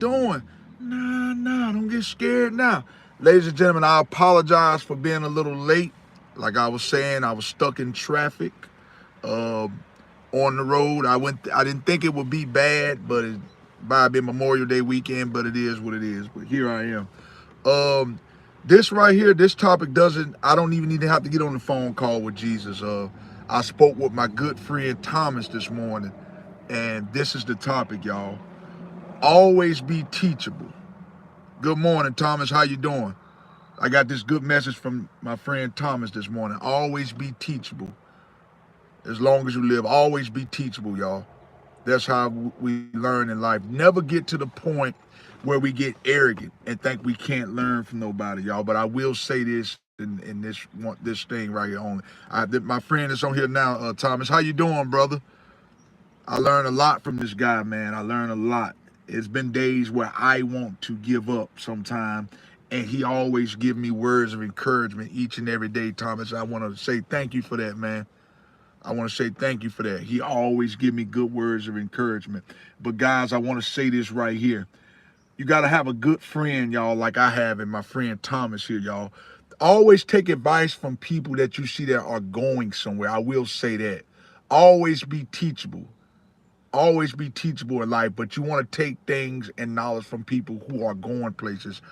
doing? Nah, don't get scared now. Ladies and gentlemen, I apologize for being a little late. Like I was saying, I was stuck in traffic uh, on the road. I didn't think it would be bad, but it might have been Memorial Day weekend, but it is what it is. But here I am. Um, this right here, this topic doesn't, I don't even need to have to get on the phone call with Jesus. I spoke with my good friend Thomas this morning, and this is the topic, y'all. Always be teachable. Good morning, Thomas. How you doing? I got this good message from my friend Thomas this morning. Always be teachable. As long as you live, always be teachable, y'all. That's how we learn in life. Never get to the point where we get arrogant and think we can't learn from nobody, y'all. But I will say this in this thing right here only. My friend is on here now, Thomas. How you doing, brother? I learned a lot from this guy, man. I learned a lot. It's been days where I want to give up sometime, and he always give me words of encouragement each and every day, Thomas. I want to say thank you for that, man. I want to say thank you for that. He always give me good words of encouragement. But guys, I want to say this right here. You got to have a good friend, y'all, like I have and my friend Thomas here, y'all. Always take advice from people that you see that are going somewhere. I will say that. Always be teachable. Always be teachable in life, but you want to take things and knowledge from people who are going places.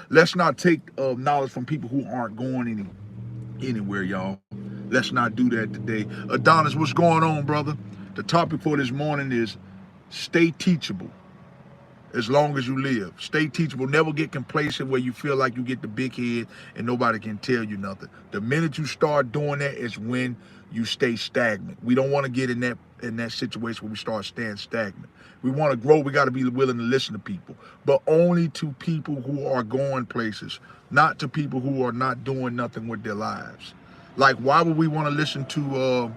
Let's not take knowledge from people who aren't going anywhere, y'all. Let's not do that today. Adonis, what's going on, brother? The topic for this morning is stay teachable as long as you live. Stay teachable. Never get complacent where you feel like you get the big head and nobody can tell you nothing. The minute you start doing that is when you stay stagnant. We don't want to get in that situation where we start staying stagnant. We want to grow. We got to be willing to listen to people, but only to people who are going places, not to people who are not doing nothing with their lives. Like, why would we want to listen to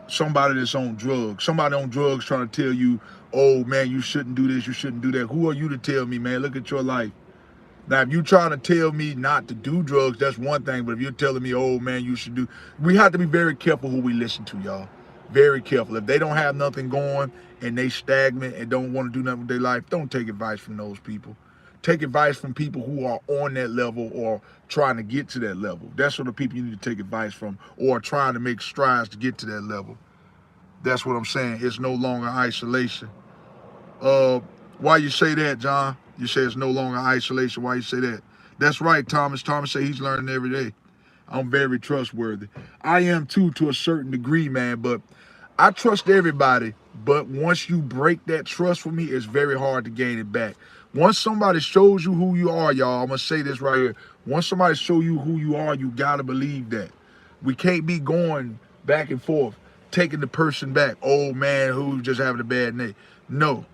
somebody that's on drugs? Somebody on drugs trying to tell you, oh man, you shouldn't do this, you shouldn't do that. Who are you to tell me, man? Look at your life. Now, if you're trying to tell me not to do drugs, that's one thing. But if you're telling me, oh man, you should do, we have to be very careful who we listen to, y'all. Very careful. If they don't have nothing going and they stagnant and don't want to do nothing with their life, don't take advice from those people. Take advice from people who are on that level or trying to get to that level. That's what the people you need to take advice from, or trying to make strides to get to that level. That's what I'm saying. It's no longer isolation. Uh, why you say that, John? You say it's no longer isolation. Why you say that? That's right, Thomas. Thomas say he's learning every day. I'm very trustworthy. I am too, to a certain degree, man, but I trust everybody. But once you break that trust with me, it's very hard to gain it back. Once somebody shows you who you are, y'all, I'm going to say this right here. Once somebody show you who you are, you got to believe that. We can't be going back and forth, taking the person back. Oh, man, who's just having a bad day. No,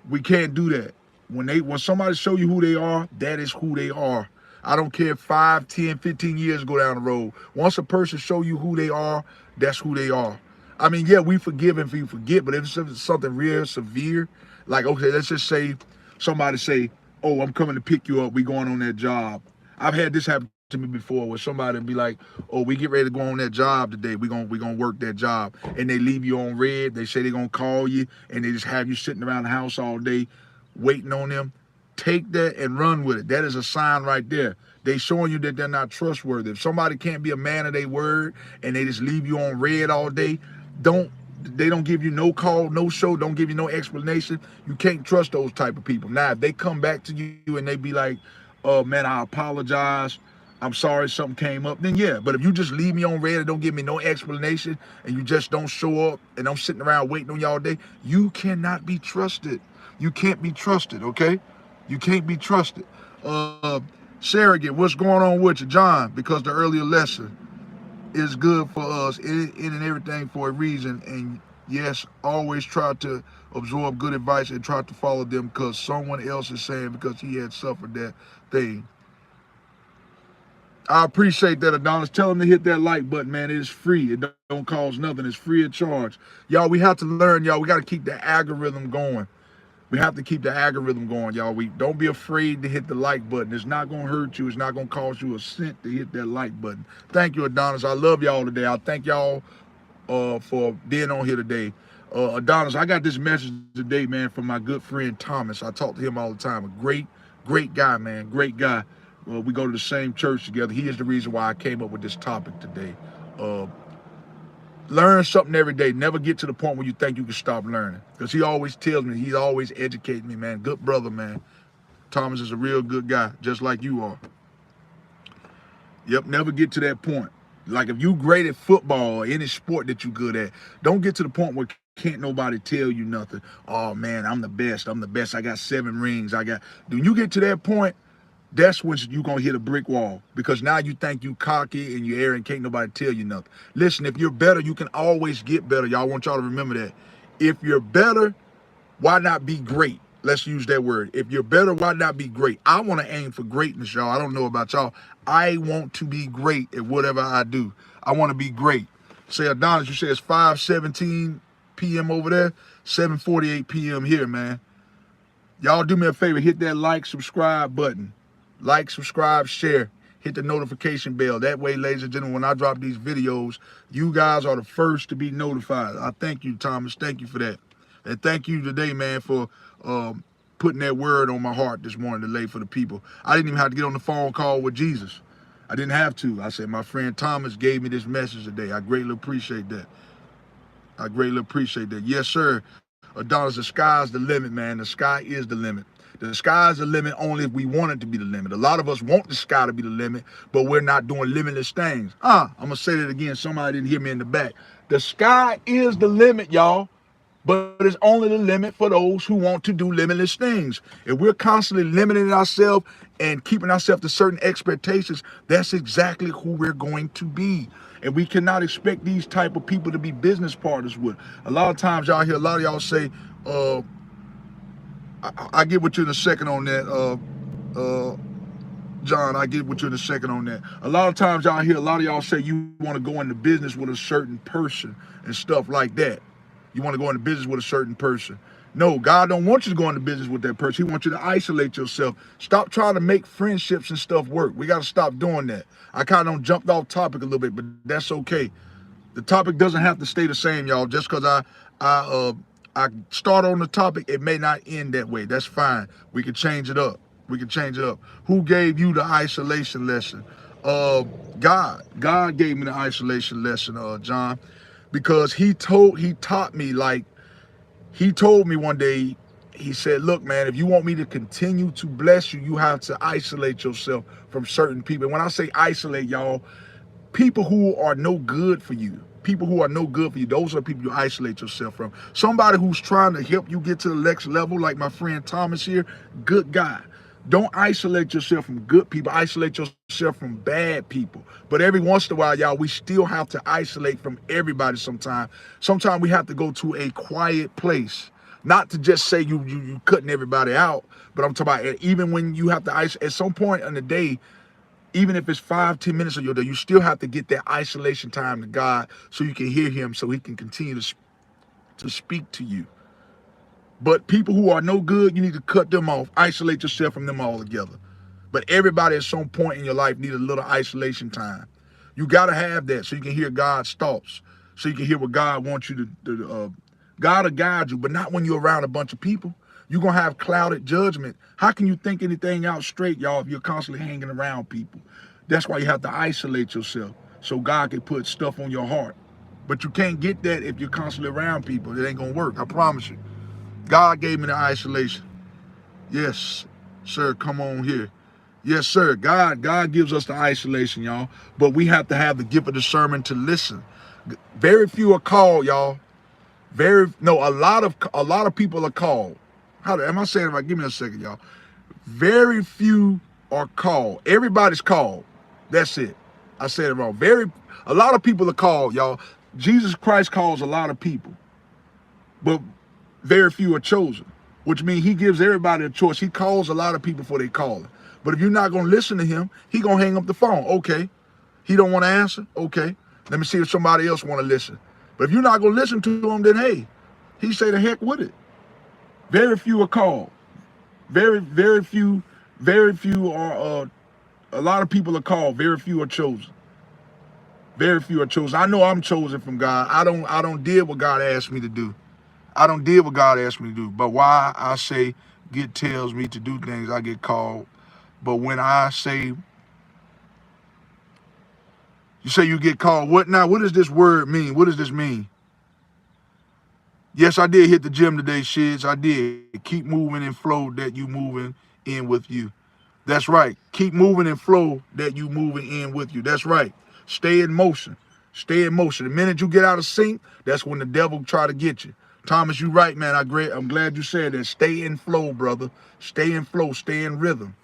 we can't do that. When somebody show you who they are, that is who they are. I don't care if 5, 10, 15 years go down the road. Once a person show you who they are, that's who they are. I mean, yeah, we forgive if we forget, but if it's something real severe, like, okay, let's just say somebody say, oh, I'm coming to pick you up, we going on that job. I've had this happen to me before where somebody be like, oh, we get ready to go on that job today. We gonna work that job. And they leave you on red. They say they're gonna call you and they just have you sitting around the house all day waiting on them. Take that and run with it. That is a sign right there. They showing you that they're not trustworthy. If somebody can't be a man of their word and they just leave you on red all day, they don't give you no call, no show, don't give you no explanation. You can't trust those type of people. Now, if they come back to you and they be like, oh man, I apologize, I'm sorry something came up, then yeah. But if you just leave me on red and don't give me no explanation and you just don't show up and I'm sitting around waiting on y'all all day, you cannot be trusted. You can't be trusted, okay? You can't be trusted. Surrogate, what's going on with you? John, because the earlier lesson is good for us in and everything for a reason. And yes, always try to absorb good advice and try to follow them because someone else is saying because he had suffered that thing. I appreciate that, Adonis. Tell them to hit that like button, man. It is free. It don't cost nothing. It's free of charge. Y'all, we have to learn, y'all. We got to keep the algorithm going. We have to keep the algorithm going, y'all. We don't be afraid to hit the like button. It's not going to hurt you. It's not going to cost you a cent to hit that like button. Thank you, Adonis. I love y'all today. I thank y'all for being on here today. Adonis, I got this message today, man, from my good friend Thomas. I talk to him all the time. A great guy, man. Great guy. We go to the same church together. He is the reason why I came up with this topic today. Uh, Learn something every day. Never get to the point where you think you can stop learning. Because he always tells me, he's always educating me, man. Good brother, man. Thomas is a real good guy, just like you are. Yep, never get to that point. Like if you great at football or any sport that you good at, don't get to the point where can't nobody tell you nothing. Oh man, I'm the best. I'm the best. I got 7 rings. When you get to that point, that's when you're going to hit a brick wall, because now you think you cocky and you arrogant, can't nobody tell you nothing. Listen, if you're better, you can always get better. Y'all, want y'all to remember that. If you're better, why not be great? Let's use that word. If you're better, why not be great? I want to aim for greatness, y'all. I don't know about y'all. I want to be great at whatever I do. I want to be great. Say, Adonis, you say it's 5:17 p.m. over there, 7:48 p.m. here, man. Y'all do me a favor, hit that like, subscribe button. Like, subscribe, share. Hit the notification bell. That way, ladies and gentlemen, when I drop these videos, you guys are the first to be notified. I thank you, Thomas. Thank you for that. And thank you today, man, for putting that word on my heart this morning to lay for the people. I didn't even have to get on the phone call with Jesus. I didn't have to. I said, my friend Thomas gave me this message today. I greatly appreciate that. I greatly appreciate that. Yes, sir. Adonis, the sky's the limit, man. The sky is the limit. The sky's the limit only if we want it to be the limit. A lot of us want the sky to be the limit, but we're not doing limitless things. I'm going to say that again. Somebody didn't hear me in the back. The sky is the limit, y'all, but it's only the limit for those who want to do limitless things. If we're constantly limiting ourselves and keeping ourselves to certain expectations, that's exactly who we're going to be. And we cannot expect these type of people to be business partners with. A lot of times y'all hear a lot of y'all say, I get with you in a second on that, John. I get with you in a second on that. A lot of times y'all hear a lot of y'all say you want to go into business with a certain person and stuff like that. You want to go into business with a certain person. No, God don't want you to go into business with that person. He wants you to isolate yourself. Stop trying to make friendships and stuff work. We got to stop doing that. I kind of jumped off topic a little bit, but that's okay. The topic doesn't have to stay the same, y'all. Just because I start on the topic, it may not end that way. That's fine. We can change it up. We can change it up. Who gave you the isolation lesson? God. God gave me the isolation lesson, John, because he taught me, like, he told me one day, he said, look, man, if you want me to continue to bless you, you have to isolate yourself from certain people. And when I say isolate, y'all, people who are no good for you. People who are no good for you, those are people you isolate yourself from. Somebody who's trying to help you get to the next level, like my friend Thomas here, good guy. Don't isolate yourself from good people. Isolate yourself from bad people. But every once in a while, y'all, we still have to isolate from everybody sometime. Sometimes we have to go to a quiet place. Not to just say you cutting everybody out, but I'm talking about even when you have to isolate, at some point in the day, even if it's 5-10 minutes of your day, you still have to get that isolation time to God so you can hear him, so he can continue to speak to you. But people who are no good, you need to cut them off. Isolate yourself from them altogether. But everybody at some point in your life need a little isolation time. You got to have that so you can hear God's thoughts, so you can hear what God wants you to God will guide you, but not when you're around a bunch of people. You're going to have clouded judgment. How can you think anything out straight, y'all, if you're constantly hanging around people? That's why you have to isolate yourself so God can put stuff on your heart. But you can't get that if you're constantly around people. It ain't going to work, I promise you. God gave me the isolation. Yes, sir, come on here. Yes, sir, God gives us the isolation, y'all. But we have to have the gift of discernment to listen. Very few are called, y'all. A lot of people are called. Am I saying it right? Give me a second, y'all. Very few are called. Everybody's called. That's it. I said it wrong. A lot of people are called, y'all. Jesus Christ calls a lot of people, but very few are chosen, which means he gives everybody a choice. He calls a lot of people before they call him. But if you're not going to listen to him, he going to hang up the phone. Okay. He don't want to answer. Okay. Let me see if somebody else want to listen. But if you're not going to listen to him, then hey, he say the heck with it. Very few are called. Very few are, a lot of people are called. Very few are chosen. Very few are chosen. I know I'm chosen from God. I don't did what God asked me to do. I don't did what God asked me to do. But why I say get tells me to do things, I get called. But when I say, you say you get called, what now? What does this word mean? What does this mean? Yes, I did hit the gym today, shiz. I did. Keep moving and flow that you moving in with you. That's right. Keep moving and flow that you moving in with you. That's right. Stay in motion. Stay in motion. The minute you get out of sync, that's when the devil try to get you. Thomas, you right, man. I'm glad you said that. Stay in flow, brother. Stay in flow. Stay in rhythm.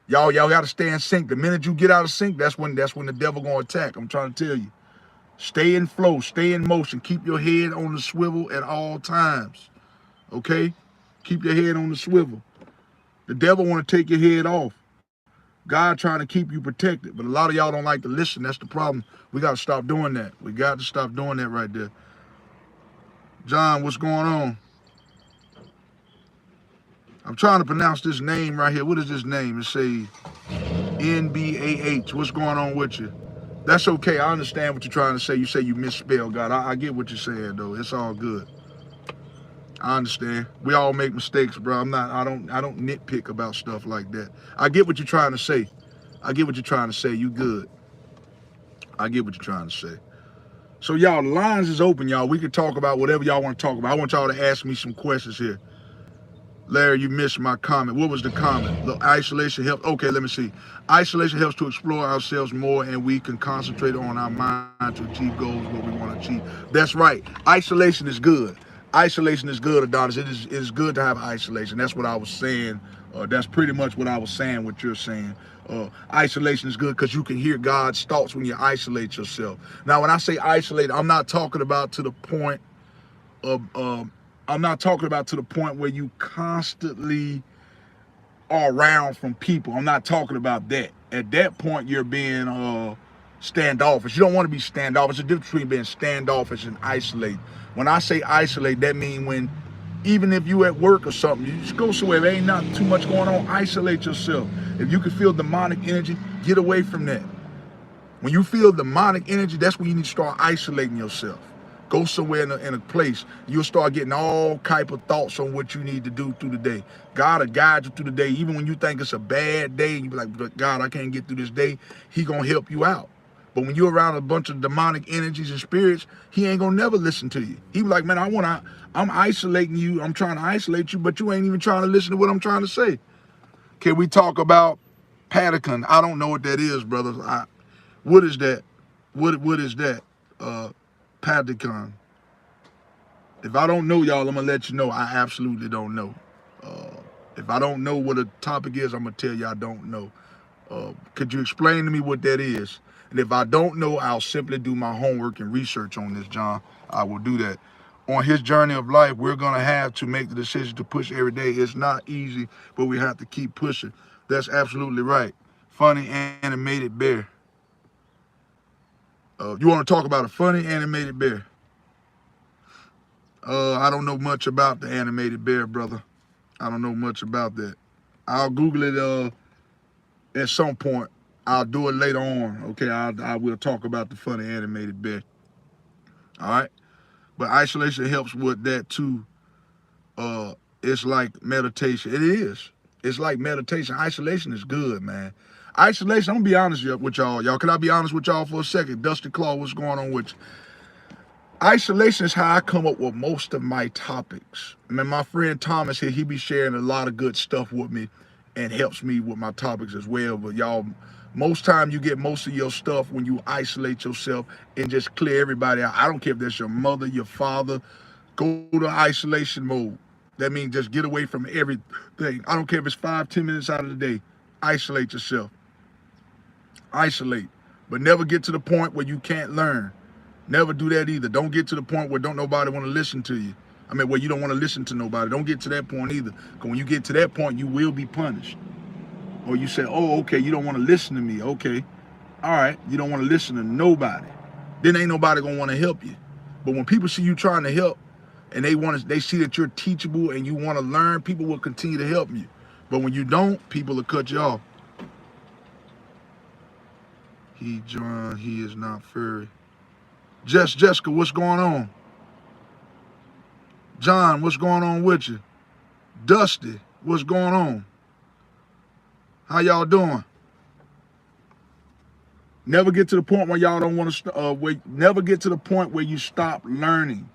Y'all got to stay in sync. The minute you get out of sync, that's when the devil gonna attack. I'm trying to tell you. Stay in flow. Stay in motion. Keep your head on the swivel at all times. Okay? Keep your head on the swivel. The devil want to take your head off. God trying to keep you protected. But a lot of y'all don't like to listen. That's the problem. We got to stop doing that. We got to stop doing that right there. John, what's going on? I'm trying to pronounce this name right here. What is this name? It say NBAH. What's going on with you? That's okay. I understand what you're trying to say. You say you misspelled God. I get what you're saying though. It's all good. I understand. We all make mistakes, bro. I don't nitpick about stuff like that. I get what you're trying to say. I get what you're trying to say. You good. I get what you're trying to say. So y'all, the lines is open, y'all. We can talk about whatever y'all want to talk about. I want y'all to ask me some questions here. Larry, you missed my comment. What was the comment? The isolation helps. Okay, let me see. Isolation helps to explore ourselves more, and we can concentrate on our mind to achieve goals what we want to achieve. That's right. Isolation is good. Isolation is good, Adonis. It is good to have isolation. That's what I was saying. That's pretty much what I was saying, what you're saying. Isolation is good because you can hear God's thoughts when you isolate yourself. Now, when I say isolate, I'm not talking about to the point of I'm not talking about to the point where you constantly are around from people. I'm not talking about that. At that point, you're being standoffish. You don't want to be standoffish. There's a difference between being standoffish and isolate. When I say isolate, that means when, even if you at work or something, you just go somewhere, there ain't not too much going on, isolate yourself. If you can feel demonic energy, get away from that. When you feel demonic energy, that's when you need to start isolating yourself. Go somewhere in a place. You'll start getting all type of thoughts on what you need to do through the day. God will guide you through the day. Even when you think it's a bad day, you be like, God, I can't get through this day. He gonna help you out. But when you're around a bunch of demonic energies and spirits, he ain't gonna never listen to you. He be like, man, I'm isolating you. I'm trying to isolate you, but you ain't even trying to listen to what I'm trying to say. Can we talk about Patagon? I don't know what that is, brothers. What is that? What is that? Patagon. If I don't know, y'all, I'm gonna let you know. I absolutely don't know. If I don't know what a topic is, I'm gonna tell you I don't know. Could you explain to me what that is? And if I don't know, I'll simply do my homework and research on this, John. I will do that. On his journey of life, we're gonna have to make the decision to push every day. It's not easy, but we have to keep pushing. That's absolutely right. Funny animated bear. You want to talk about a funny animated bear? I don't know much about the animated bear, brother. I don't know much about that. I'll Google it at some point. I'll do it later on. Okay, I will talk about the funny animated bear. All right, but isolation helps with that too. It's like meditation. It is. It's like meditation. Isolation is good, man. Isolation. I'm gonna be honest with y'all. Y'all, can I be honest with y'all for a second? Dusty Claw, what's going on with you? Isolation is how I come up with most of my topics. I mean, my friend Thomas here, he be sharing a lot of good stuff with me and helps me with my topics as well. But y'all, most time you get most of your stuff when you isolate yourself and just clear everybody out. I don't care if that's your mother, your father, go to isolation mode. That means just get away from everything. I don't care if it's 5-10 minutes out of the day. Isolate yourself. Isolate. But never get to the point where you can't learn. Never do that either. Don't get to the point where don't nobody want to listen to you. I mean, where you don't want to listen to nobody. Don't get to that point either. Because when you get to that point, you will be punished. Or you say, oh, okay, you don't want to listen to me. Okay. All right. You don't want to listen to nobody. Then ain't nobody going to want to help you. But when people see you trying to help and they see that you're teachable and you want to learn, people will continue to help you. But when you don't, people will cut you off. He is not furry. Jessica, what's going on? John, what's going on with you? Dusty, what's going on? How y'all doing? Never get to the point where y'all don't want to. Never get to the point where you stop learning.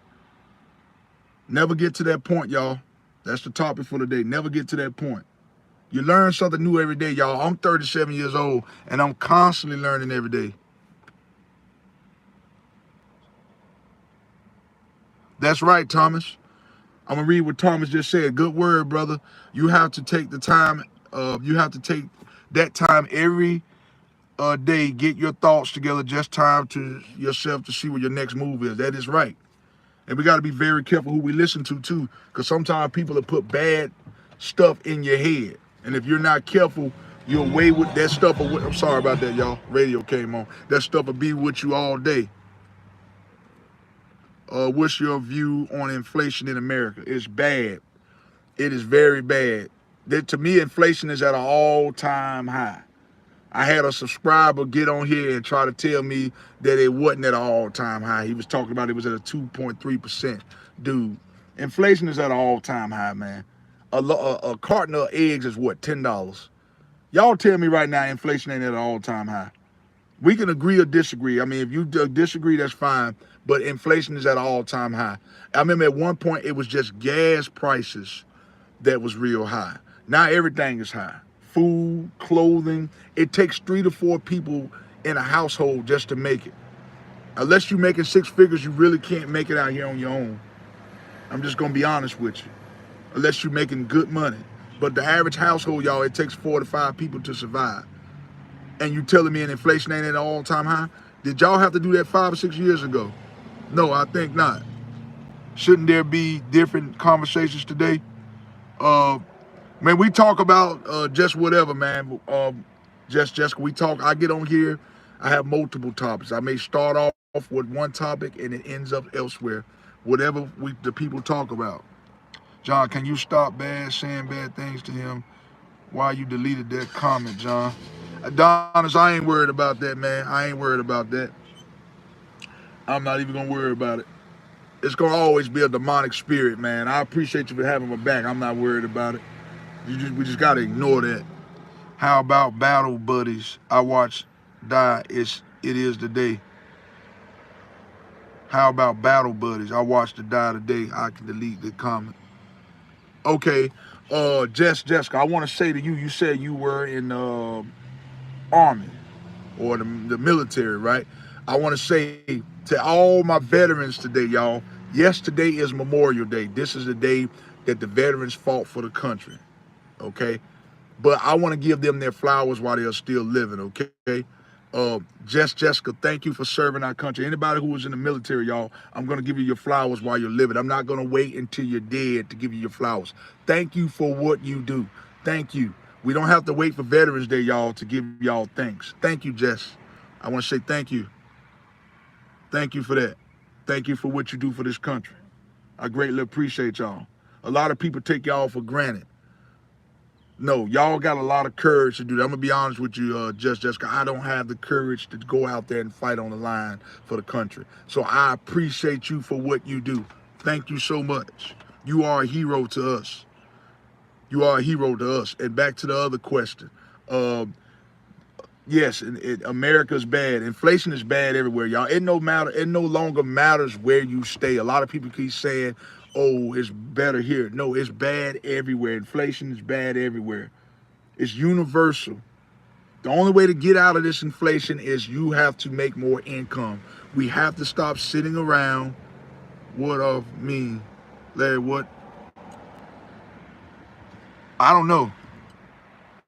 Never get to that point, y'all. That's the topic for today. Never get to that point. You learn something new every day, y'all. I'm 37 years old, and I'm constantly learning every day. That's right, Thomas. I'm gonna read what Thomas just said. Good word, brother. You have to take the time. You have to take that time every day. Get your thoughts together. Just time to yourself to see what your next move is. That is right. And we got to be very careful who we listen to too, because sometimes people will put bad stuff in your head, and if you're not careful, you'll weigh with that stuff. I'm sorry about that, y'all. Radio came on. That stuff will be with you all day. What's your view on inflation in America? It's bad. It is very bad. To me, inflation is at an all-time high. I had a subscriber get on here and try to tell me that it wasn't at an all-time high. He was talking about it was at a 2.3%. Dude, inflation is at an all-time high, man. A carton of eggs is what, $10? Y'all tell me right now inflation ain't at an all-time high. We can agree or disagree. I mean, if you disagree, that's fine. But inflation is at an all-time high. I remember at one point it was just gas prices that was real high. Now everything is high. Food, clothing. It takes 3 to 4 people in a household just to make it. Unless you're making 6 figures, you really can't make it out here on your own. I'm just gonna be honest with you. Unless you're making good money. But the average household, y'all, it takes 4 to 5 people to survive. And you telling me an inflation ain't at an all-time high? Did y'all have to do that 5 or 6 years ago? No, I think not. Shouldn't there be different conversations today? Man, we talk about just whatever, man. Just we talk. I get on here. I have multiple topics. I may start off with one topic and it ends up elsewhere. Whatever the people talk about. John, can you stop saying bad things to him? Why you deleted that comment, John? Adonis, I ain't worried about that, man. I ain't worried about that. I'm not even gonna worry about it. It's gonna always be a demonic spirit, man. I appreciate you for having my back. I'm not worried about it. We just gotta ignore that. How about battle buddies? I watched die. It is the day. How about battle buddies? I watched it die today. I can delete the comment. Okay, Jessica, I want to say to you. You said you were in Army or the military, right? I want to say to all my veterans today, y'all. Yesterday is Memorial Day. This is the day that the veterans fought for the country. Okay. But I want to give them their flowers while they're still living, okay? Jessica, thank you for serving our country. Anybody who was in the military, y'all, I'm going to give you your flowers while you're living. I'm not going to wait until you're dead to give you your flowers. Thank you for what you do. Thank you. We don't have to wait for Veterans Day, y'all, to give y'all thanks. Thank you, Jess. I want to say thank you. Thank you for that. Thank you for what you do for this country. I greatly appreciate y'all. A lot of people take y'all for granted. No, y'all got a lot of courage to do that. I'm gonna be honest with you, Jessica. I don't have the courage to go out there and fight on the line for the country. So I appreciate you for what you do. Thank you so much. You are a hero to us. You are a hero to us. And back to the other question. Yes, America's bad. Inflation is bad everywhere, y'all. It no longer matters where you stay. A lot of people keep saying, oh, it's better here. No, it's bad everywhere. Inflation is bad everywhere. It's universal. The only way to get out of this inflation is you have to make more income. We have to stop sitting around. What of me? Larry, what? I don't know.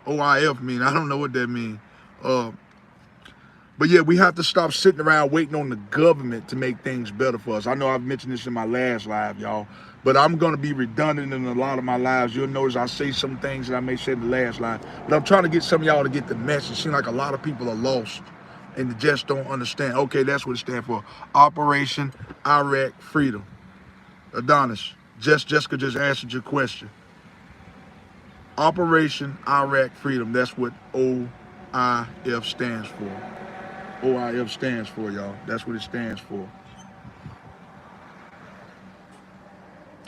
OIF mean. I don't know what that means. But yeah, we have to stop sitting around waiting on the government to make things better for us. I know I've mentioned this in my last live, y'all, but I'm going to be redundant in a lot of my lives. You'll notice I say some things that I may say in the last live, but I'm trying to get some of y'all to get the message. It seems like a lot of people are lost and they just don't understand. Okay, that's what it stands for. Operation Iraq Freedom. Adonis, Jessica just answered your question. Operation Iraq Freedom. That's what OIF stands for. OIF stands for, y'all. That's what it stands for.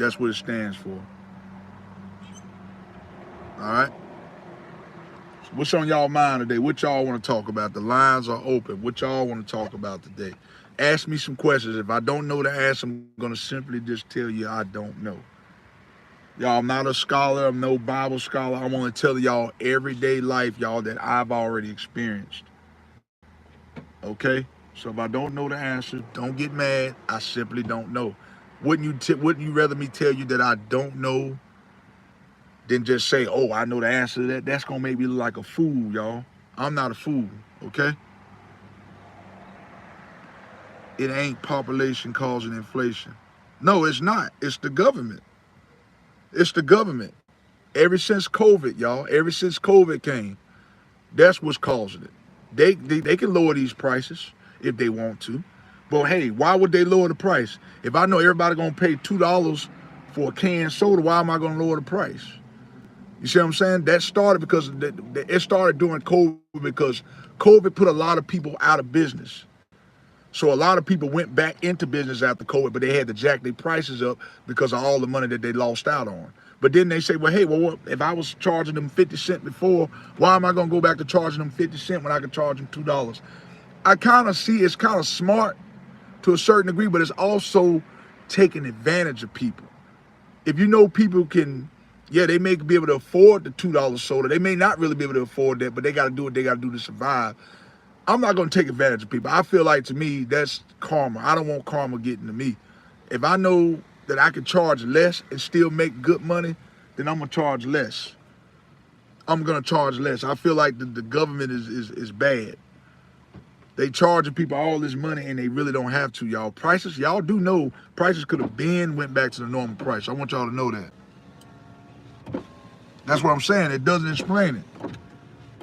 That's what it stands for. All right. So what's on y'all mind today? What y'all want to talk about? The lines are open. What y'all want to talk about today? Ask me some questions. If I don't know the answer, I'm gonna simply just tell you I don't know. Y'all, I'm not a scholar. I'm no Bible scholar. I want to tell y'all everyday life, y'all, that I've already experienced. Okay? So if I don't know the answer, don't get mad. I simply don't know. Wouldn't you rather me tell you that I don't know than just say, oh, I know the answer to that? That's gonna make me look like a fool, y'all. I'm not a fool, okay? It ain't population causing inflation. No, it's not. It's the government. It's the government. Ever since COVID, y'all, ever since COVID came, that's what's causing it. They can lower these prices if they want to. But hey, why would they lower the price? If I know everybody gonna pay $2 for a canned soda, why am I gonna lower the price? You see what I'm saying? That started because it started during COVID because COVID put a lot of people out of business. So a lot of people went back into business after COVID, but they had to jack their prices up because of all the money that they lost out on. But then they say, well, hey, well, if I was charging them 50 cents before, why am I going to go back to charging them 50 cents when I could charge them $2? I kind of see it's kind of smart to a certain degree, but it's also taking advantage of people. If you know people can, yeah, they may be able to afford the $2 soda. They may not really be able to afford that, but they got to do what they got to do to survive. I'm not going to take advantage of people. I feel like, to me, that's karma. I don't want karma getting to me. If I know that I can charge less and still make good money, then I'm going to charge less. I'm going to charge less. I feel like the government is bad. They charging people all this money and they really don't have to, y'all. Prices, y'all do know prices could have been went back to the normal price. I want y'all to know that. That's what I'm saying. It doesn't explain it.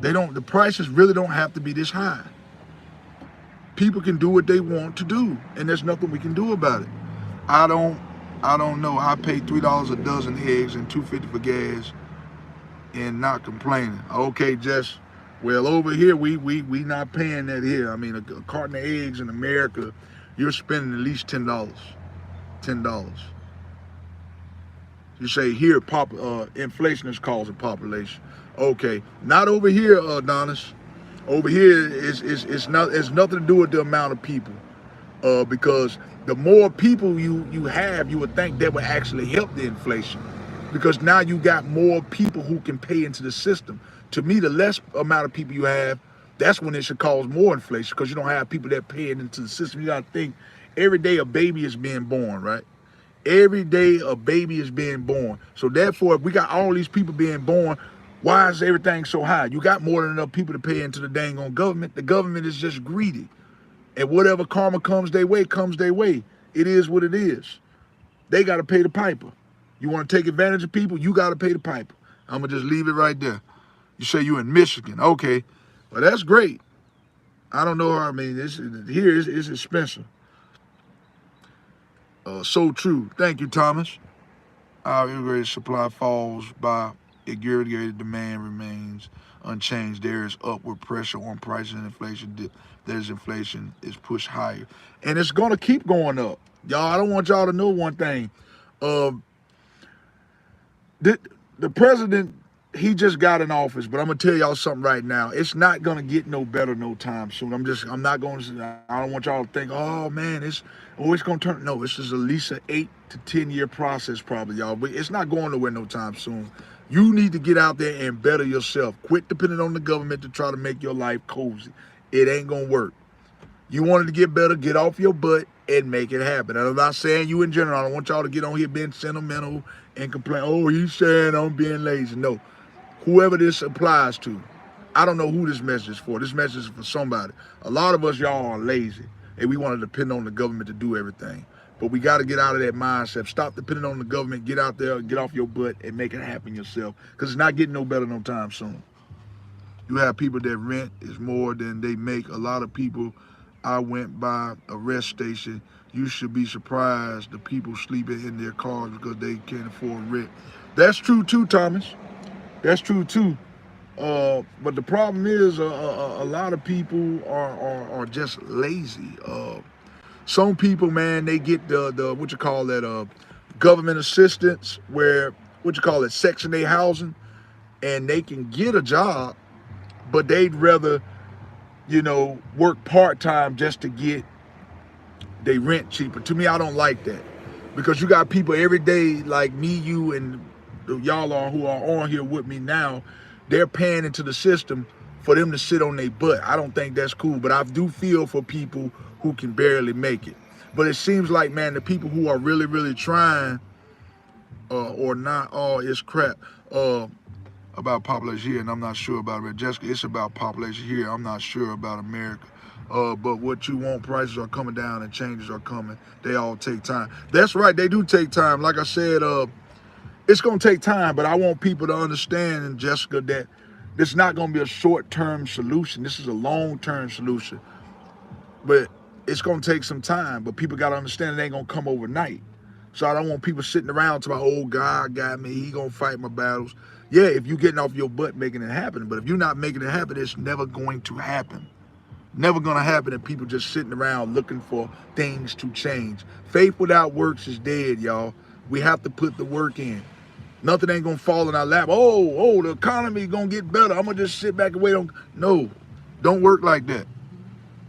The prices really don't have to be this high. People can do what they want to do, and there's nothing we can do about it. I don't know. I pay $3 a dozen eggs and $2.50 for gas, and not complaining. Okay, Jess. Well, over here we not paying that here. I mean, a carton of eggs in America, you're spending at least $10. $10. You say here, inflation is causing population. Okay, not over here, Adonis. Over here, it's nothing to do with the amount of people, because the more people you have, you would think that would actually help the inflation, because now you got more people who can pay into the system. To me, the less amount of people you have, that's when it should cause more inflation, because you don't have people that paying into the system. You got to think, every day a baby is being born, right? Every day a baby is being born. So therefore, if we got all these people being born, why is everything so high? You got more than enough people to pay into the dang on government. The government is just greedy. And whatever karma comes their way, comes their way. It is what it is. They got to pay the piper. You want to take advantage of people, you got to pay the piper. I'm going to just leave it right there. You say you in Michigan. Okay. Well, that's great. I don't know. I mean, here is expensive. So true. Thank you, Thomas. Our integrated supply falls by aggregated demand remains unchanged. There is upward pressure on prices and inflation. There's inflation is pushed higher. And it's going to keep going up. Y'all, I don't want y'all to know one thing. The president, he just got in office, but I'm gonna tell y'all something right now. It's not gonna get no better no time soon. I'm not gonna. I don't want y'all to think, oh man, it's gonna turn. No, this is at least an 8 to 10 year process, probably, y'all. But it's not going nowhere no time soon. You need to get out there and better yourself. Quit depending on the government to try to make your life cozy. It ain't gonna work. You wanted to get better, get off your butt and make it happen. And I'm not saying you in general. I don't want y'all to get on here being sentimental and complain, oh, he's saying I'm being lazy. No. Whoever this applies to, I don't know who this message is for. This message is for somebody. A lot of us, y'all, are lazy, and we want to depend on the government to do everything. But we got to get out of that mindset. Stop depending on the government. Get out there, get off your butt, and make it happen yourself, because it's not getting no better no time soon. You have people that rent is more than they make. A lot of people, I went by a rest station. You should be surprised the people sleeping in their cars because they can't afford rent. That's true too, Thomas. That's true too. But the problem is a lot of people are just lazy. Some people, man, they get the what you call that, government assistance where, what you call it, Section 8 housing, and they can get a job, but they'd rather, work part-time just to get they rent cheaper. To me, I don't like that, because you got people every day like me, you, and y'all are who are on here with me now. They're paying into the system for them to sit on their butt. I don't think that's cool, but I do feel for people who can barely make it. But it seems like, man, the people who are really, really trying, or not, it's crap. About population here, and I'm not sure about it. Jessica, it's about population here. I'm not sure about America. But what you want, prices are coming down and changes are coming. They all take time. That's right, they do take time. Like I said, it's gonna take time, but I want people to understand, Jessica, that this is not gonna be a short-term solution. This is a long-term solution. But it's gonna take some time, but people gotta understand it ain't gonna come overnight. So I don't want people sitting around to my, oh, God got me, he gonna fight my battles. Yeah, if you getting off your butt making it happen, but if you're not making it happen, it's never going to happen. Never gonna happen if people just sitting around looking for things to change. Faith without works is dead, y'all. We have to put the work in. Nothing ain't gonna fall in our lap. Oh, the economy gonna get better, I'm gonna just sit back and wait on. No, don't work like that.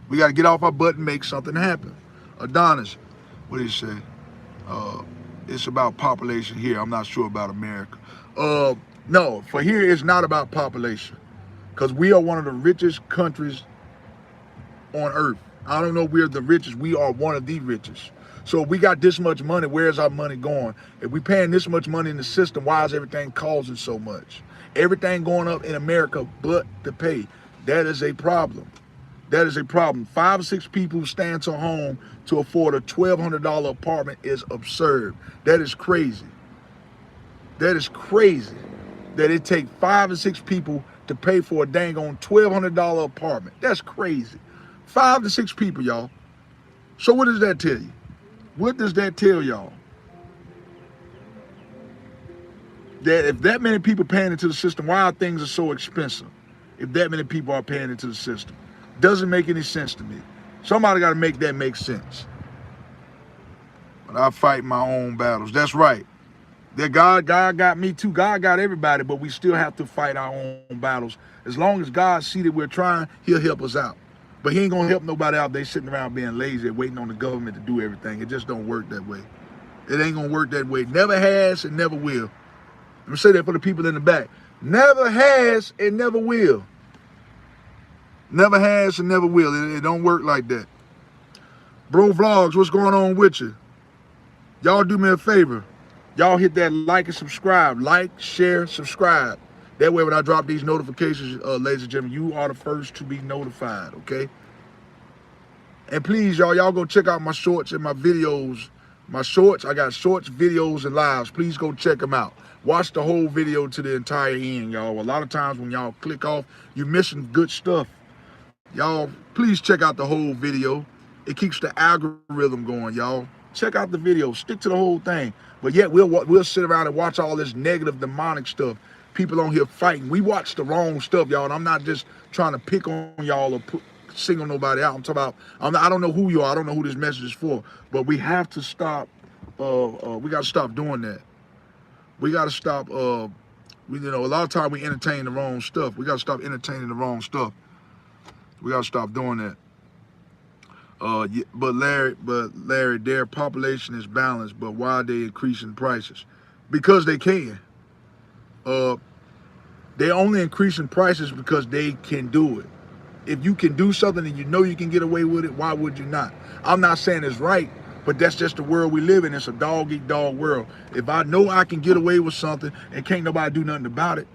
We gotta get off our butt and make something happen. Adonis, what did he say? It's about population here. I'm not sure about America. No, for here it's not about population, because we are one of the richest countries on earth. I don't know if we're the richest. We are one of the richest. So if we got this much money, where's our money going? If we paying this much money in the system, why is everything costing so much? Everything going up in America but the pay. That is a problem. That is a problem. 5 or 6 people stand to home to afford a $1,200 apartment is absurd. That is crazy. That is crazy that it take 5 or 6 people to pay for a dang on $1,200 apartment. That's crazy. 5 to 6 people, y'all. So what does that tell you? What does that tell y'all? That if that many people paying into the system, why things are so expensive? If that many people are paying into the system. Doesn't make any sense to me. Somebody got to make that make sense. But I fight my own battles. That's right. That God got me too. God got everybody, but we still have to fight our own battles. As long as God see that we're trying, he'll help us out. But he ain't gonna help nobody out. They sitting around being lazy, waiting on the government to do everything. It just don't work that way. It ain't gonna work that way. Never has and never will. Let me say that for the people in the back. Never has and never will. Never has and never will. It don't work like that. Bro Vlogs, what's going on with you? Y'all do me a favor. Y'all hit that like and subscribe. Like, share, subscribe. That way when I drop these notifications, ladies and gentlemen, you are the first to be notified, okay? And please, y'all go check out my shorts and my videos. My shorts, I got shorts, videos, and lives. Please go check them out. Watch the whole video to the entire end, y'all. A lot of times when y'all click off, you're missing good stuff. Y'all, please check out the whole video. It keeps the algorithm going, y'all. Check out the video. Stick to the whole thing. But yet we'll sit around and watch all this negative, demonic stuff. People on here fighting. We watch the wrong stuff, y'all. And I'm not just trying to pick on y'all or single nobody out. I'm talking about, I don't know who you are. I don't know who this message is for. But we have to stop. We got to stop doing that. We got to stop. A lot of time we entertain the wrong stuff. We got to stop entertaining the wrong stuff. We got to stop doing that. But Larry, their population is balanced, but why are they increasing prices? Because they can. They're only increasing prices because they can do it. If you can do something and you know you can get away with it, why would you not? I'm not saying it's right, but that's just the world we live in. It's a dog-eat-dog world. If I know I can get away with something and can't nobody do nothing about it,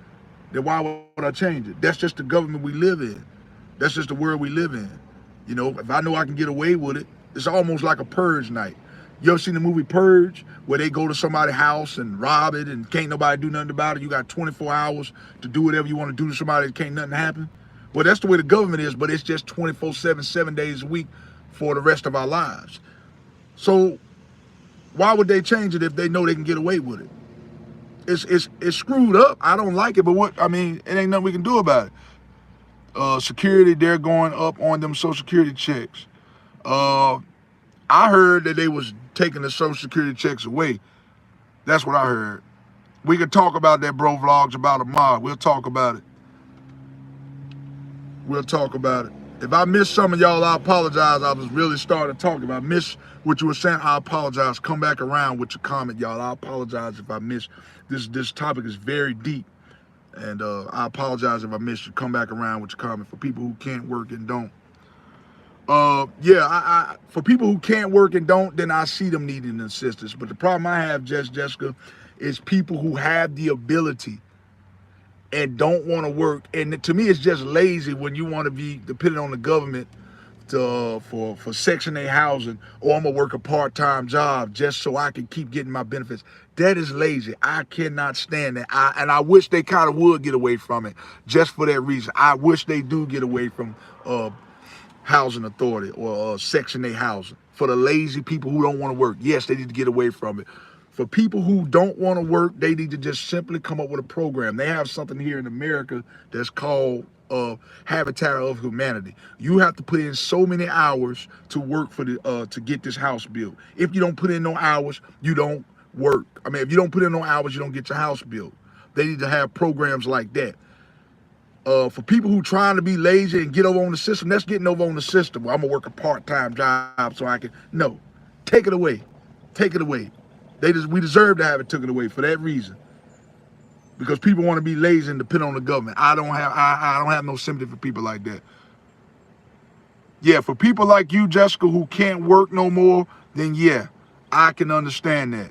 then why would I change it? That's just the government we live in. That's just the world we live in. You know, if I know I can get away with it, it's almost like a purge night. You ever seen the movie Purge, where they go to somebody's house and rob it and can't nobody do nothing about it? You got 24 hours to do whatever you want to do to somebody and can't nothing happen? Well, that's the way the government is, but it's just 24/7, 7 days a week for the rest of our lives. So why would they change it if they know they can get away with it? It's screwed up. I don't like it, but it ain't nothing we can do about it. Security, they're going up on them Social Security checks. I heard that they was taking the Social Security checks away. That's what I heard. We could talk about that, bro. Vlogs about a mob. We'll talk about it. We'll talk about it. If I missed some of y'all, I apologize. I was really starting to talk. If I missed what you were saying, I apologize. Come back around with your comment, y'all. I apologize if I missed this. This topic is very deep, and I apologize if I missed you. Come back around with your comment for people who can't work and don't. Yeah, for people who can't work and don't, then I see them needing assistance. But the problem I have, Jessica, is people who have the ability and don't want to work. And to me, it's just lazy when you want to be dependent on the government to, for Section 8 housing, or I'm gonna work a part-time job just so I can keep getting my benefits. That is lazy. I cannot stand that. And I wish they kind of would get away from it just for that reason. I wish they do get away from housing authority or Section 8 housing. For the lazy people who don't want to work, yes, they need to get away from it. For people who don't want to work, they need to just simply come up with a program. They have something here in America that's called Habitat of Humanity. You have to put in so many hours to work for the to get this house built. If you don't put in no hours, you don't work. I mean, if you don't put in no hours, you don't get your house built. They need to have programs like that. For people who trying to be lazy and get over on the system, that's getting over on the system. Well, I'm gonna work a part-time job so I can. No, take it away. Take it away. We deserve to have it taken away for that reason. Because people want to be lazy and depend on the government. I don't have no sympathy for people like that. Yeah, for people like you, Jessica, who can't work no more, then yeah, I can understand that.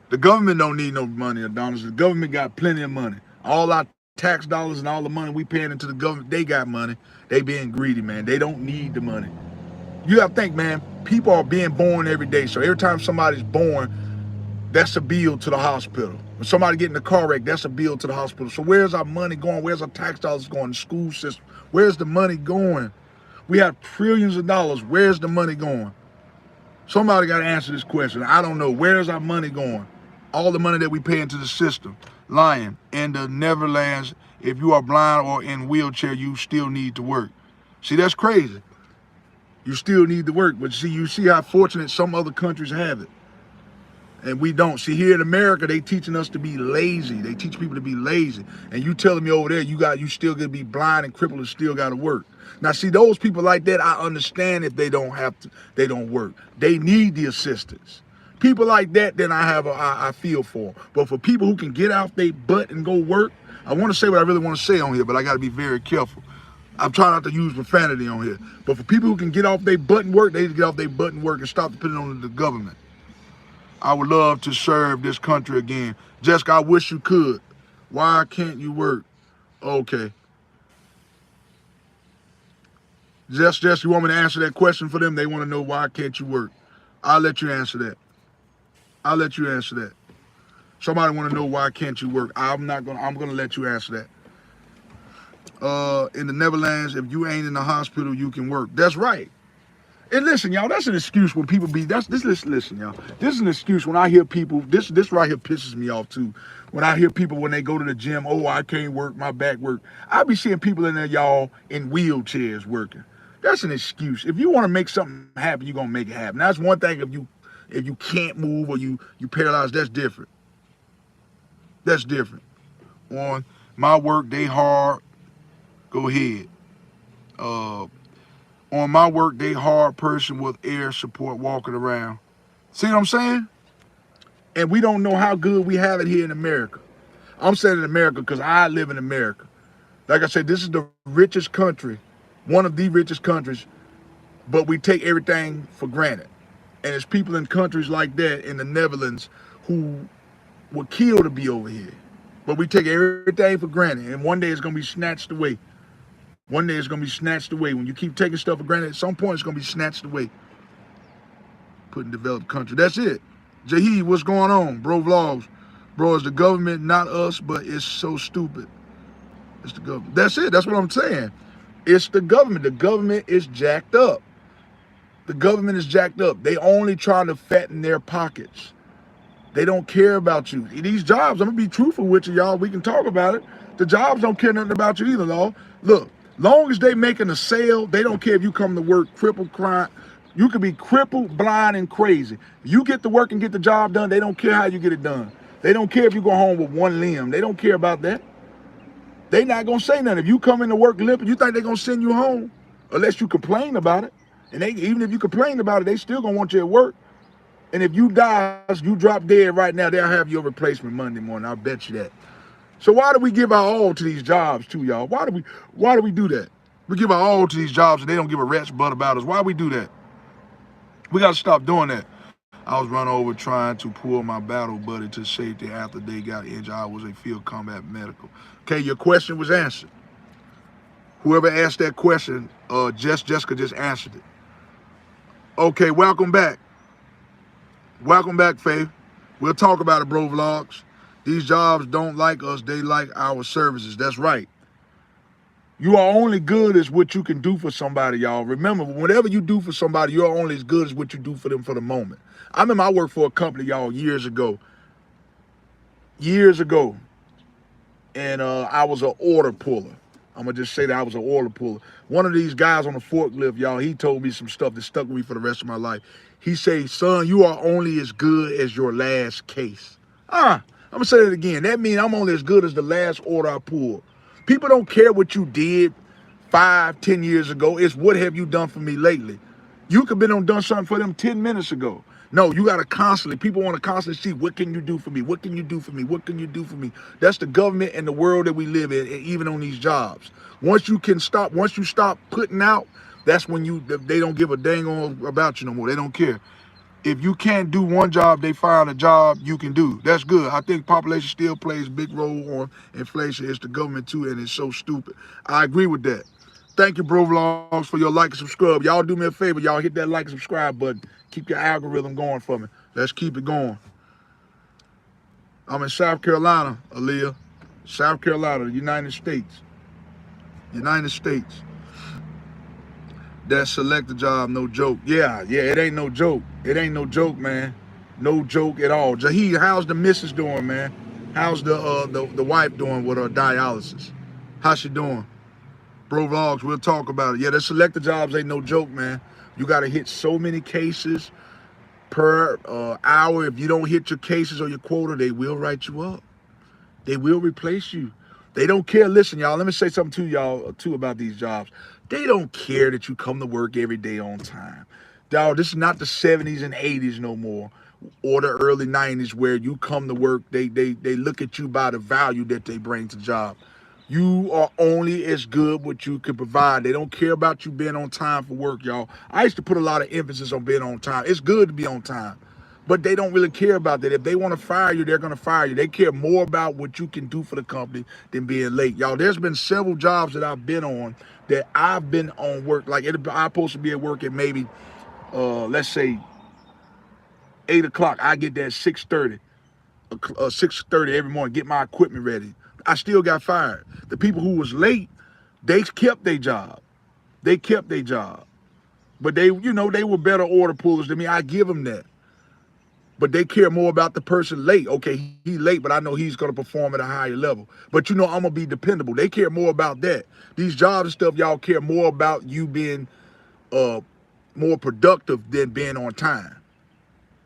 The government don't need no money, Adonis. The government got plenty of money. All our tax dollars and all the money we paying into the government, they got money. They being greedy, man. They don't need the money. You got to think, man, people are being born every day. So every time somebody's born, that's a bill to the hospital. When somebody get in a car wreck, that's a bill to the hospital. So where's our money going? Where's our tax dollars going? The school system. Where's the money going? We have trillions of dollars. Where's the money going? Somebody got to answer this question. I don't know. Where's our money going? All the money that we pay into the system. Lion, in the Netherlands, if you are blind or in wheelchair, you still need to work. See, that's crazy. You still need to work, but see, you see how fortunate some other countries have it. And we don't. See, here in America, they teaching us to be lazy. They teach people to be lazy. And you telling me over there, you still gonna be blind and crippled and still gotta work. Now, see, those people like that, I understand if they don't work. They need the assistance. People like that, then I feel for. But for people who can get out their butt and go work, I want to say what I really want to say on here, but I got to be very careful. I'm trying not to use profanity on here. But for people who can get off their butt and work, they need to get off their butt and work and stop depending on the government. I would love to serve this country again. Jessica, I wish you could. Why can't you work? Okay. Jess, you want me to answer that question for them? They want to know why can't you work. I'll let you answer that. I'll let you answer that. Somebody want to know why can't you work. I'm gonna let you answer that. In the Netherlands, if you ain't in the hospital, you can work. That's right. And listen, y'all, that's an excuse when people listen, y'all. This is an excuse when I hear people, this right here pisses me off too. When I hear people when they go to the gym, oh, I can't work, my back work. I be seeing people in there, y'all, in wheelchairs working. That's an excuse. If you want to make something happen, you're gonna make it happen. That's one thing if you can't move or you paralyzed, that's different. That's different. On my work day hard, go ahead. On my work day hard, person with air support walking around. See what I'm saying? And we don't know how good we have it here in America. I'm saying in America because I live in America. Like I said, this is the richest country, one of the richest countries, but we take everything for granted. And it's people in countries like that in the Netherlands who would kill to be over here. But we take everything for granted, and one day it's going to be snatched away. One day it's going to be snatched away. When you keep taking stuff for granted, at some point it's going to be snatched away. Put in developed country. That's it. Jahid, what's going on? Bro Vlogs. Bro, it's the government, not us, but it's so stupid. It's the government. That's it. That's what I'm saying. It's the government. The government is jacked up. The government is jacked up. They only trying to fatten their pockets. They don't care about you. These jobs, I'm going to be truthful with you, y'all. We can talk about it. The jobs don't care nothing about you either, y'all. Look, Long as they making a sale, they don't care if you come to work crippled, crying. You could be crippled, blind, and crazy. You get to work and get the job done, they don't care how you get it done. They don't care if you go home with one limb. They don't care about that. They not gonna say nothing. If you come into work limping, you think they gonna send you home unless you complain about it. And they, even if you complain about it, they still gonna want you at work. And if you die, you drop dead right now, they'll have your replacement Monday morning. I'll bet you that. So why do we give our all to these jobs too, y'all? Why do we do that? We give our all to these jobs and they don't give a rat's butt about us. Why we do that? We gotta stop doing that. I was run over trying to pull my battle buddy to safety after they got injured. I was a field combat medical. Okay, your question was answered. Whoever asked that question, Jessica just answered it. Okay, welcome back. Welcome back, Faith. We'll talk about it, bro vlogs. These jobs don't like us, they like our services. That's right. You are only good as what you can do for somebody, y'all. Remember, whatever you do for somebody, you're only as good as what you do for them for the moment. I remember I worked for a company, y'all, years ago. And I was an order puller. I'm gonna just say that I was an order puller. One of these guys on the forklift, y'all, he told me some stuff that stuck with me for the rest of my life. He said, son, you are only as good as your last case. I'm gonna say that again. That means I'm only as good as the last order I pulled. People don't care what you did 5, 10 years ago. It's what have you done for me lately? You could have been done something for them 10 minutes ago. No, you got to constantly, people want to constantly see, what can you do for me? What can you do for me? What can you do for me? That's the government and the world that we live in, even on these jobs. Once you stop putting out, that's when they don't give a dang on about you no more. They don't care. If you can't do one job, they find a job you can do. That's good. I think population still plays a big role on inflation. It's the government too, and it's so stupid. I agree with that. Thank you, bro vlogs, for your like and subscribe. Y'all do me a favor. Y'all hit that like and subscribe button. Keep your algorithm going for me. Let's keep it going. I'm in South Carolina, Aaliyah. South Carolina, the United States. United States. That select a job, no joke. Yeah, it ain't no joke. It ain't no joke, man. No joke at all. Jaheed, how's the missus doing, man? How's the wife doing with her dialysis? How's she doing? Bro vlogs, we'll talk about it. Yeah, the selector jobs ain't no joke, man. You got to hit so many cases per hour. If you don't hit your cases or your quota, they will write you up. They will replace you. They don't care. Listen, y'all, let me say something to y'all, too, about these jobs. They don't care that you come to work every day on time. Dog, this is not the 70s and 80s no more, or the early 90s where you come to work, they look at you by the value that they bring to the job. You are only as good what you can provide. They don't care about you being on time for work, y'all. I used to put a lot of emphasis on being on time. It's good to be on time, but they don't really care about that. If they want to fire you, they're going to fire you. They care more about what you can do for the company than being late. Y'all, there's been several jobs that I've been on that I've been on work. Like, I'm supposed to be at work at maybe, let's say, 8 o'clock. I get there at 6:30. 6:30 every morning, get my equipment ready. I still got fired. The people who was late, they kept their job. They kept their job. But they were better order pullers than me. I give them that. But they care more about the person late. Okay, he late, but I know he's going to perform at a higher level. But I'm going to be dependable. They care more about that. These jobs and stuff, y'all care more about you being more productive than being on time.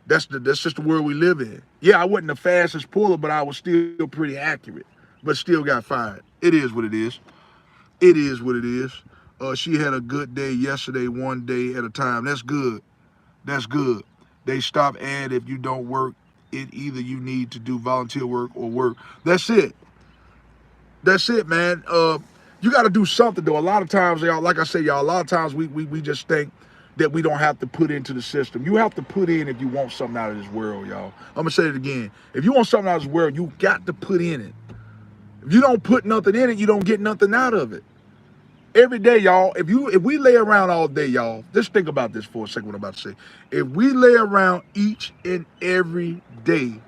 That's just the world we live in. Yeah, I wasn't the fastest puller, but I was still pretty accurate. But still got fired. It is what it is. It is what it is. She had a good day yesterday, one day at a time. That's good. That's good. They stop ad if you don't work it. Either you need to do volunteer work or work. That's it. That's it, man. You got to do something, though. A lot of times, y'all, like I say, y'all, a lot of times we just think that we don't have to put into the system. You have to put in if you want something out of this world, y'all. I'm going to say it again. If you want something out of this world, you got to put in it. If you don't put nothing in it, you don't get nothing out of it. Every day, y'all, if we lay around all day, y'all, just think about this for a second, what I'm about to say. If we lay around each and every day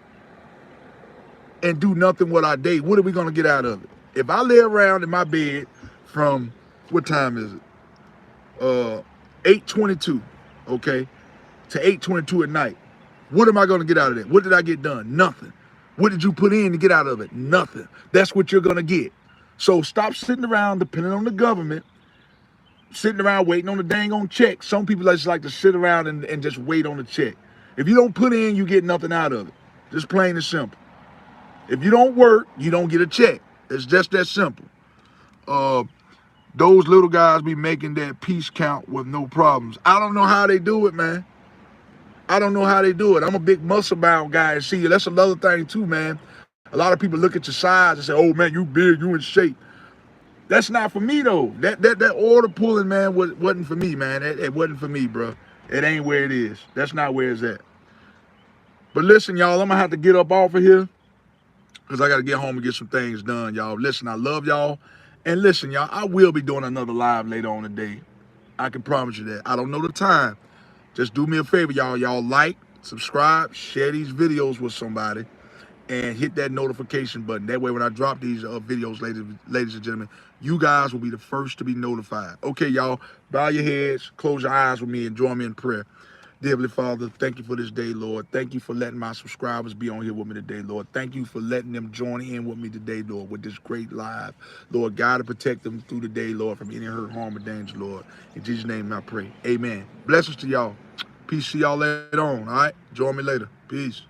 and do nothing with our day, what are we going to get out of it? If I lay around in my bed from, what time is it? 8:22, okay, to 8:22 at night, what am I going to get out of that? What did I get done? Nothing. What did you put in to get out of it? Nothing. That's what you're going to get. So stop sitting around depending on the government, sitting around waiting on the dang on check. Some people just like to sit around and just wait on the check. If you don't put in, you get nothing out of it. Just plain and simple. If you don't work, you don't get a check. It's just that simple. Uh, those little guys be making that piece count with no problems. I don't know how they do it, man. I don't know how they do it. I'm a big muscle bound guy. And see, that's another thing too, man. A lot of people look at your size and say, "Oh man, you big, you in shape." That's not for me though. That order pulling, man, wasn't for me, man. It wasn't for me, bro. It ain't where it is. That's not where it's at. But listen, y'all, I'm gonna have to get up off of here because I gotta get home and get some things done, y'all. Listen, I love y'all. And listen, y'all, I will be doing another live later on today. I can promise you that. I don't know the time. Just do me a favor, y'all. Y'all like, subscribe, share these videos with somebody, and hit that notification button. That way, when I drop these videos, ladies and gentlemen, you guys will be the first to be notified. Okay, y'all, bow your heads, close your eyes with me, and join me in prayer. Dear Heavenly Father, thank you for this day, Lord. Thank you for letting my subscribers be on here with me today, Lord. Thank you for letting them join in with me today, Lord, with this great live. Lord, God, to protect them through the day, Lord, from any hurt, harm, or danger, Lord. In Jesus' name I pray. Amen. Blessings to y'all. Peace. See y'all later on, all right? Join me later. Peace.